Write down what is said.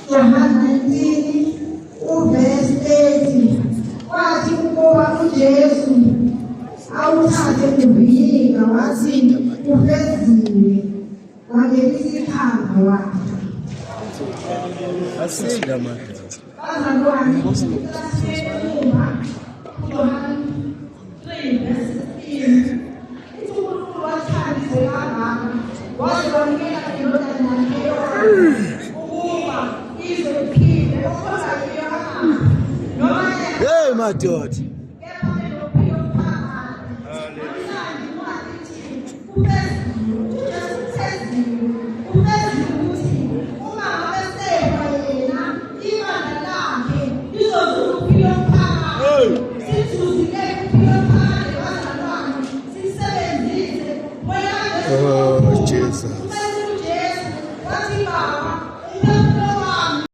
Johana 19, verse 30. Wathi ukuba uJesu awuthathe uvinga wathi ufeziwe wangenisa ikhanda wakhe. Asila manje. Bazalwane, Johana 3 verse 16. uNkulunkulu wathanda kangaka wazibonela indodana yakhe ukuba izophile okhoza kuyo noma Hey madoda. Oh Jesus.